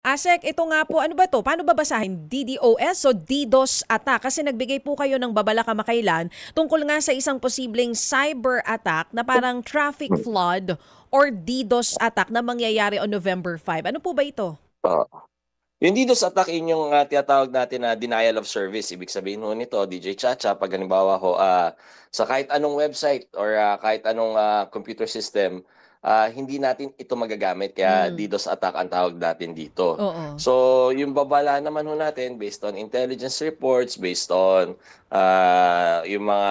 Asek, ito nga po, ano ba to? Paano babasahin? DDoS o DDoS attack? Kasi nagbigay po kayo ng babala kamakailan tungkol nga sa isang posibleng cyber attack na parang traffic flood or DDoS attack na mangyayari on November 5. Ano po ba ito? Oo. Yung DDoS attack, yun yung tinatawag natin na denial of service. Ibig sabihin ho nito, DJ Chacha, pag halimbawa ho, sa kahit anong website or kahit anong computer system, hindi natin ito magagamit. Kaya DDoS attack ang tawag natin dito. Oo. So, yung babala naman ho natin based on intelligence reports, based on yung mga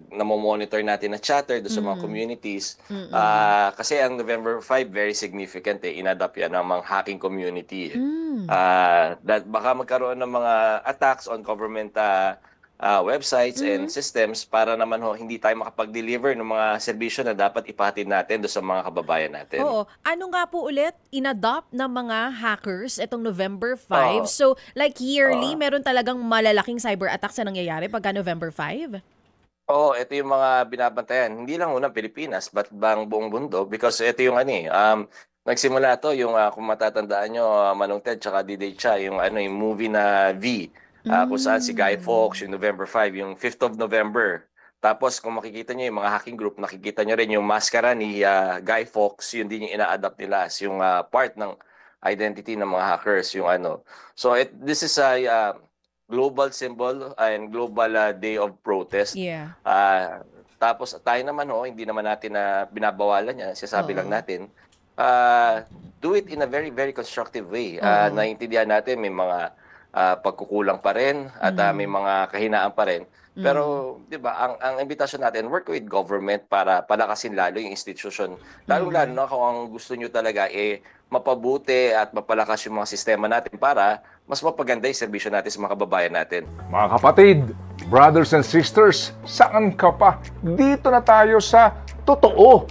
namomonitor natin na chatter do sa mga communities. Kasi ang November 5, very significant Inadapt yan ng mga hacking community. Baka magkaroon ng mga attacks on government websites and systems para naman hindi tayo makapag-deliver ng mga serbisyo na dapat ipahatid natin do sa mga kababayan natin. Oo. Ano nga po ulit inadopt ng mga hackers itong November 5? So, like yearly, meron talagang malalaking cyber attacks na nangyayari pagka November 5? Oo, ito yung mga binabantayan. Hindi lang unang Pilipinas, but bang buong mundo. Because ito yung nagsimula to, yung kung matatandaan nyo, Manong Ted, tsaka Diday Cha, yung movie na V. Kung saan si Guy Fawkes, yung November 5, yung 5th of November. Tapos kung makikita nyo yung mga hacking group, nakikita nyo rin yung maskara ni Guy Fawkes, yun din yung ina-adapt nila as yung part ng identity ng mga hackers, yung So this is a global symbol and global day of protest. Yeah. Tapos tayo naman hindi naman natin na binabawalan yan, sinasabi lang natin, do it in a very, very constructive way. Naiintindihan natin may mga pagkukulang pa rin at may mga kahinaan pa rin. Pero, di ba, ang imbitasyon natin, work with government para palakasin lalo yung institution. Lalo-lalo na kung ang gusto nyo talaga mapabuti at mapalakas yung mga sistema natin para mas mapaganda yung serbisyo natin sa mga kababayan natin. Mga kapatid, brothers and sisters, saan ka pa? Dito na tayo sa totoo.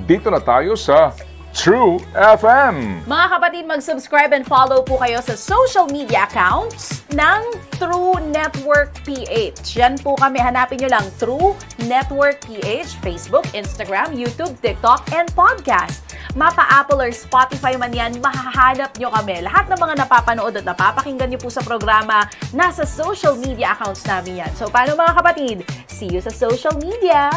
Dito na tayo sa True FM. Mga kapatid, mag-subscribe and follow po kayo sa social media accounts ng True Network PH. Yan po kami. Hanapin nyo lang True Network PH, Facebook, Instagram, YouTube, TikTok, and podcast. Mapa-Apple or Spotify man yan, mahahanap nyo kami. Lahat ng mga napapanood at napapakinggan nyo po sa programa, nasa social media accounts namin yan. So, paano mga kapatid? See you sa social media!